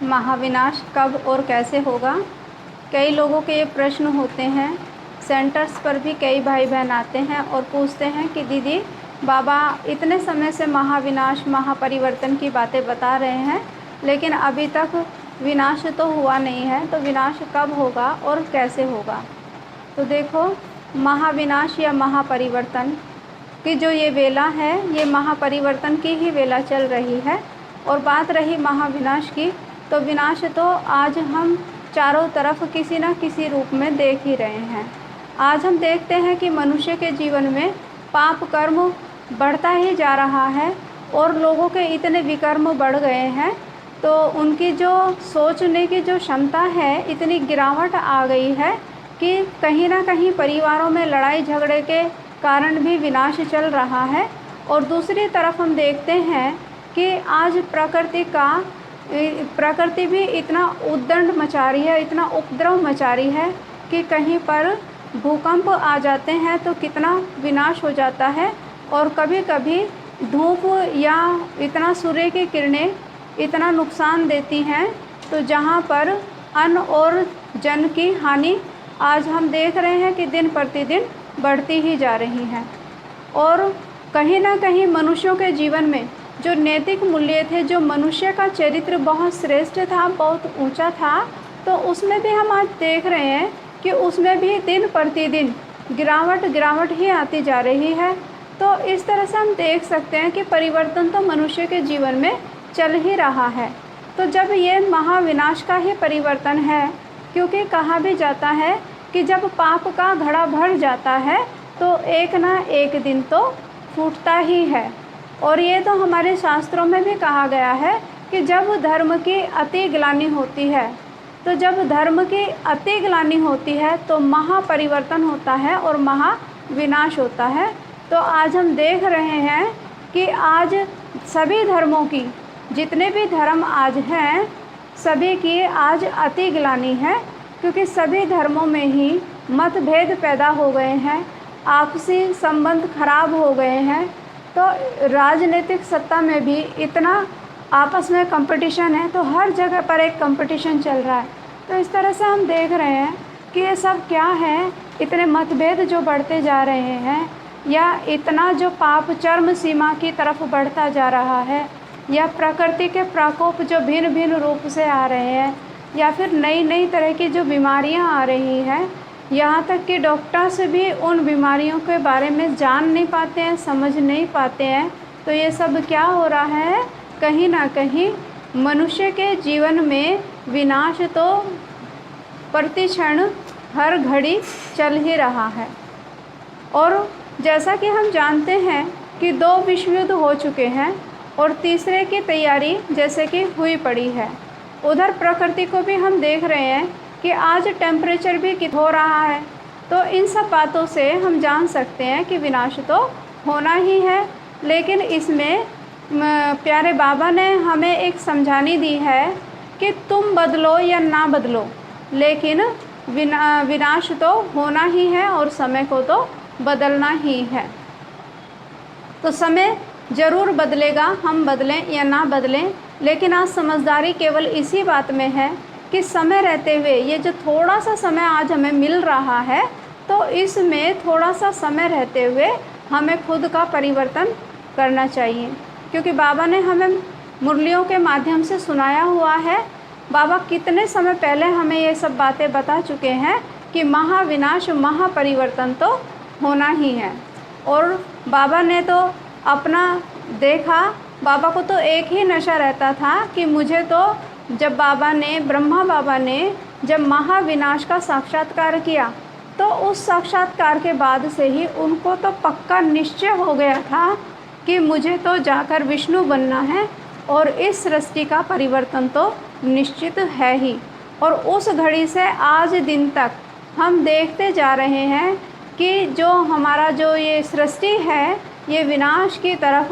महाविनाश कब और कैसे होगा? कई लोगों के ये प्रश्न होते हैं। सेंटर्स पर भी कई भाई बहन आते हैं और पूछते हैं कि दीदी बाबा इतने समय से महाविनाश महापरिवर्तन की बातें बता रहे हैं, लेकिन अभी तक विनाश तो हुआ नहीं है, तो विनाश कब होगा और कैसे होगा? तो देखो, महाविनाश या महापरिवर्तन की जो ये वेला है, ये महापरिवर्तन की ही वेला चल रही है। और बात रही महाविनाश की, तो विनाश तो आज हम चारों तरफ किसी न किसी रूप में देख ही रहे हैं। आज हम देखते हैं कि मनुष्य के जीवन में पाप कर्म बढ़ता ही जा रहा है और लोगों के इतने विकर्म बढ़ गए हैं, तो उनकी जो सोचने की जो क्षमता है, इतनी गिरावट आ गई है कि कहीं ना कहीं परिवारों में लड़ाई झगड़े के कारण भी विनाश चल रहा है। और दूसरी तरफ हम देखते हैं कि आज प्रकृति भी इतना उद्दंड मचा रही है, इतना उपद्रव मचा रही है कि कहीं पर भूकंप आ जाते हैं तो कितना विनाश हो जाता है। और कभी कभी धूप या इतना सूर्य की किरणें इतना नुकसान देती हैं, तो जहाँ पर अन्न और जन की हानि आज हम देख रहे हैं कि दिन प्रतिदिन बढ़ती ही जा रही हैं। और कहीं ना कहीं मनुष्यों के जीवन में जो नैतिक मूल्य थे, जो मनुष्य का चरित्र बहुत श्रेष्ठ था, बहुत ऊंचा था, तो उसमें भी हम आज देख रहे हैं कि उसमें भी दिन प्रतिदिन गिरावट ही आती जा रही है। तो इस तरह से हम देख सकते हैं कि परिवर्तन तो मनुष्य के जीवन में चल ही रहा है। तो जब ये महाविनाश का ही परिवर्तन है, क्योंकि कहा भी जाता है कि जब पाप का घड़ा भर जाता है तो एक ना एक दिन तो फूटता ही है। और ये तो हमारे शास्त्रों में भी कहा गया है कि जब धर्म की अति ग्लानि होती है, तो जब धर्म की अति ग्लानि होती है तो महापरिवर्तन होता है और महाविनाश होता है। तो आज हम देख रहे हैं कि आज सभी धर्मों की, जितने भी धर्म आज हैं, सभी की आज अति ग्लानि है, क्योंकि सभी धर्मों में ही मतभेद पैदा हो गए हैं, आपसी संबंध खराब हो गए हैं। तो राजनीतिक सत्ता में भी इतना आपस में कंपटीशन है, तो हर जगह पर एक कंपटीशन चल रहा है। तो इस तरह से हम देख रहे हैं कि ये सब क्या है, इतने मतभेद जो बढ़ते जा रहे हैं, या इतना जो पाप चरम सीमा की तरफ बढ़ता जा रहा है, या प्रकृति के प्रकोप जो भिन्न भिन्न रूप से आ रहे हैं, या फिर नई नई तरह की जो बीमारियां आ रही हैं, यहाँ तक कि डॉक्टर्स भी उन बीमारियों के बारे में जान नहीं पाते हैं, समझ नहीं पाते हैं। तो ये सब क्या हो रहा है, कहीं ना कहीं मनुष्य के जीवन में विनाश तो प्रति क्षण हर घड़ी चल ही रहा है। और जैसा कि हम जानते हैं कि 2 विश्व युद्ध हो चुके हैं और तीसरे की तैयारी जैसे कि हुई पड़ी है। उधर प्रकृति को भी हम देख रहे हैं कि आज टेम्परेचर भी हो रहा है। तो इन सब बातों से हम जान सकते हैं कि विनाश तो होना ही है। लेकिन इसमें प्यारे बाबा ने हमें एक समझानी दी है कि तुम बदलो या ना बदलो, लेकिन विनाश तो होना ही है और समय को तो बदलना ही है। तो समय ज़रूर बदलेगा, हम बदलें या ना बदलें। लेकिन आज समझदारी केवल इसी बात में है कि समय रहते हुए ये जो थोड़ा सा समय आज हमें मिल रहा है, तो इसमें थोड़ा सा समय रहते हुए हमें खुद का परिवर्तन करना चाहिए। क्योंकि बाबा ने हमें मुरलियों के माध्यम से सुनाया हुआ है। बाबा कितने समय पहले हमें ये सब बातें बता चुके हैं कि महाविनाश महापरिवर्तन तो होना ही है। और बाबा ने तो अपना देखा, बाबा को तो एक ही नशा रहता था कि मुझे तो जब ब्रह्मा बाबा ने जब महाविनाश का साक्षात्कार किया, तो उस साक्षात्कार के बाद से ही उनको तो पक्का निश्चय हो गया था कि मुझे तो जाकर विष्णु बनना है और इस सृष्टि का परिवर्तन तो निश्चित है ही। और उस घड़ी से आज दिन तक हम देखते जा रहे हैं कि जो हमारा जो ये सृष्टि है, ये विनाश की तरफ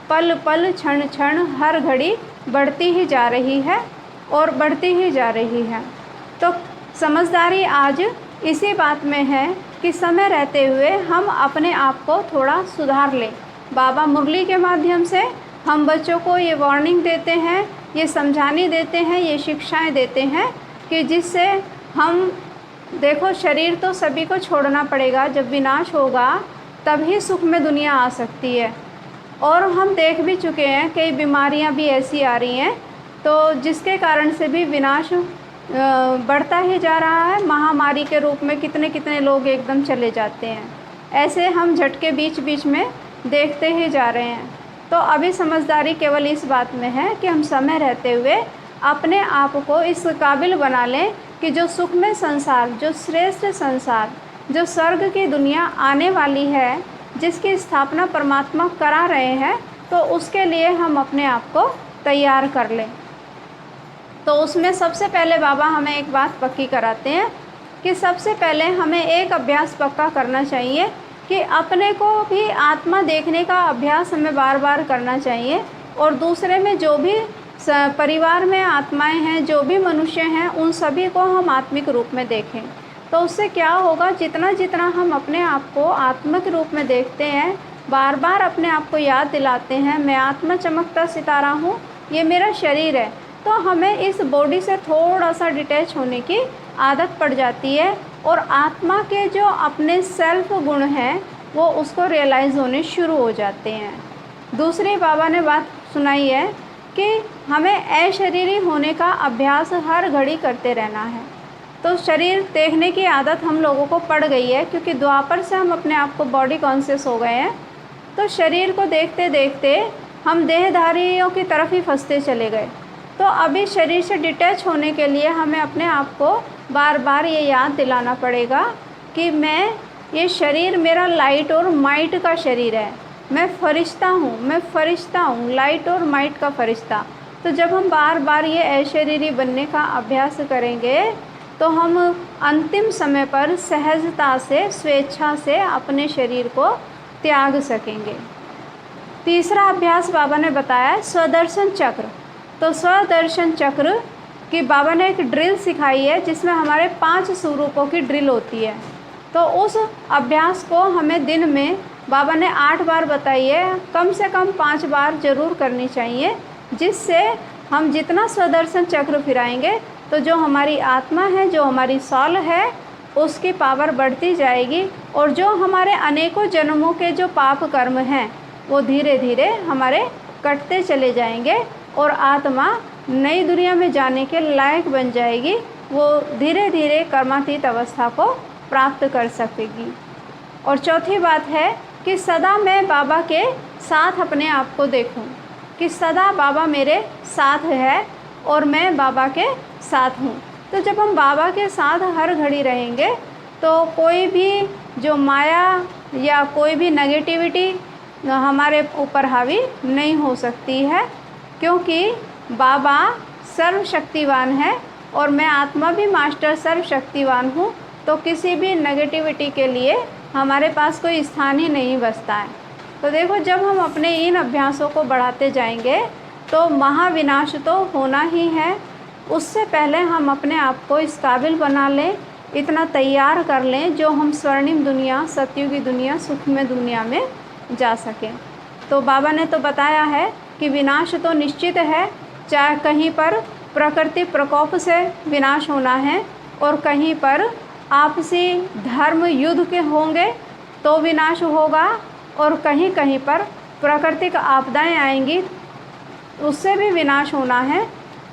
पल पल क्षण क्षण हर घड़ी बढ़ती ही जा रही है और बढ़ती ही जा रही है। तो समझदारी आज इसी बात में है कि समय रहते हुए हम अपने आप को थोड़ा सुधार लें। बाबा मुरली के माध्यम से हम बच्चों को ये वार्निंग देते हैं ये समझाने देते हैं, ये शिक्षाएं देते हैं कि जिससे हम देखो शरीर तो सभी को छोड़ना पड़ेगा, जब विनाश होगा तभी सुख में दुनिया आ सकती है। और हम देख भी चुके हैं कई बीमारियां भी ऐसी आ रही हैं तो जिसके कारण से भी विनाश बढ़ता ही जा रहा है। महामारी के रूप में कितने कितने लोग एकदम चले जाते हैं, ऐसे हम झटके बीच बीच में देखते ही जा रहे हैं। तो अभी समझदारी केवल इस बात में है कि हम समय रहते हुए अपने आप को इस काबिल बना लें कि जो सुखमय संसार, जो श्रेष्ठ संसार, जो स्वर्ग की दुनिया आने वाली है, जिसकी स्थापना परमात्मा करा रहे हैं, तो उसके लिए हम अपने आप को तैयार कर लें। तो उसमें सबसे पहले बाबा हमें एक बात पक्की कराते हैं कि सबसे पहले हमें एक अभ्यास पक्का करना चाहिए कि अपने को भी आत्मा देखने का अभ्यास हमें बार बार करना चाहिए, और दूसरे में जो भी परिवार में आत्माएं हैं, जो भी मनुष्य हैं, उन सभी को हम आत्मिक रूप में देखें। तो उससे क्या होगा, जितना जितना हम अपने आप को आत्मिक रूप में देखते हैं, बार बार अपने आप को याद दिलाते हैं मैं आत्मा चमकता सितारा हूँ, ये मेरा शरीर है, तो हमें इस बॉडी से थोड़ा सा डिटैच होने की आदत पड़ जाती है और आत्मा के जो अपने सेल्फ गुण हैं वो उसको रियलाइज़ होने शुरू हो जाते हैं। दूसरी बाबा ने बात सुनाई है कि हमें अशरीरी होने का अभ्यास हर घड़ी करते रहना है। तो शरीर देखने की आदत हम लोगों को पड़ गई है, क्योंकि द्वापर से हम अपने आप को बॉडी कॉन्शियस हो गए हैं। तो शरीर को देखते देखते हम देहधारियों की तरफ ही फंसते चले गए। तो अभी शरीर से डिटैच होने के लिए हमें अपने आप को बार बार ये याद दिलाना पड़ेगा कि ये शरीर मेरा लाइट और माइट का शरीर है, मैं फरिश्ता हूँ, मैं फरिश्ता हूँ, लाइट और माइट का फरिश्ता। तो जब हम बार बार ये अशरीरी बनने का अभ्यास करेंगे तो हम अंतिम समय पर सहजता से, स्वेच्छा से अपने शरीर को त्याग सकेंगे। तीसरा अभ्यास बाबा ने बताया स्वदर्शन चक्र। तो स्वदर्शन चक्र की बाबा ने एक ड्रिल सिखाई है जिसमें हमारे 5 स्वरूपों की ड्रिल होती है। तो उस अभ्यास को हमें दिन में बाबा ने 8 बार बताई है, कम से कम 5 बार ज़रूर करनी चाहिए, जिससे हम जितना स्वदर्शन चक्र फिराएंगे तो जो हमारी आत्मा है, जो हमारी सॉल है, उसकी पावर बढ़ती जाएगी और जो हमारे अनेकों जन्मों के जो पाप कर्म हैं वो धीरे धीरे हमारे कटते चले जाएंगे और आत्मा नई दुनिया में जाने के लायक बन जाएगी। वो धीरे धीरे कर्मातीत अवस्था को प्राप्त कर सकेगी। और चौथी बात है कि सदा मैं बाबा के साथ अपने आप को देखूं, कि सदा बाबा मेरे साथ है और मैं बाबा के साथ हूँ। तो जब हम बाबा के साथ हर घड़ी रहेंगे तो कोई भी जो माया या कोई भी नेगेटिविटी हमारे ऊपर हावी नहीं हो सकती है, क्योंकि बाबा सर्वशक्तिवान है और मैं आत्मा भी मास्टर सर्वशक्तिवान हूँ। तो किसी भी नेगेटिविटी के लिए हमारे पास कोई स्थान ही नहीं बचता है। तो देखो, जब हम अपने इन अभ्यासों को बढ़ाते जाएंगे तो महाविनाश तो होना ही है। उससे पहले हम अपने आप को इस काबिल बना लें, इतना तैयार कर लें जो हम स्वर्णिम दुनिया, सतयुगी दुनिया, सुखमय दुनिया में जा सकें। तो बाबा ने तो बताया है कि विनाश तो निश्चित है, चाहे कहीं पर प्रकृति प्रकोप से विनाश होना है और कहीं पर आपसी धर्म युद्ध के होंगे तो विनाश होगा, और कहीं कहीं पर प्राकृतिक आपदाएं आएंगी उससे भी विनाश होना है।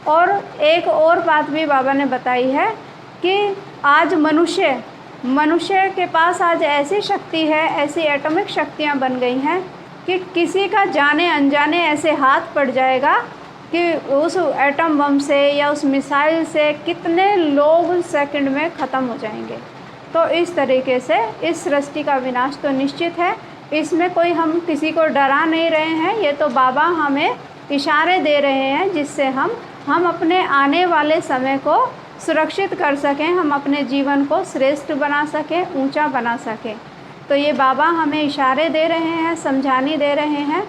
और एक और बात भी बाबा ने बताई है कि आज मनुष्य के पास आज ऐसी शक्ति है, ऐसी एटॉमिक शक्तियां बन गई हैं कि किसी का जाने अनजाने ऐसे हाथ पड़ जाएगा कि उस एटम बम से या उस मिसाइल से कितने लोग सेकंड में ख़त्म हो जाएंगे। तो इस तरीके से इस सृष्टि का विनाश तो निश्चित है, इसमें कोई हम किसी को डरा नहीं रहे हैं। ये तो बाबा हमें इशारे दे रहे हैं जिससे हम अपने आने वाले समय को सुरक्षित कर सकें, हम अपने जीवन को श्रेष्ठ बना सकें, ऊंचा बना सकें। तो ये बाबा हमें इशारे दे रहे हैं, समझाने दे रहे हैं,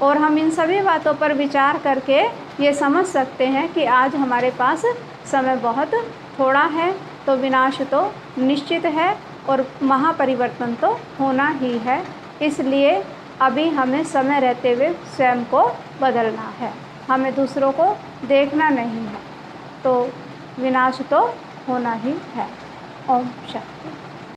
और हम इन सभी बातों पर विचार करके ये समझ सकते हैं कि आज हमारे पास समय बहुत थोड़ा है, तो विनाश तो निश्चित है और महापरिवर्तन तो होना ही है। इसलिए अभी हमें समय रहते हुए स्वयं को बदलना है। हमें दूसरों को देखना नहीं है, तो विनाश तो होना ही है। ओम शांति।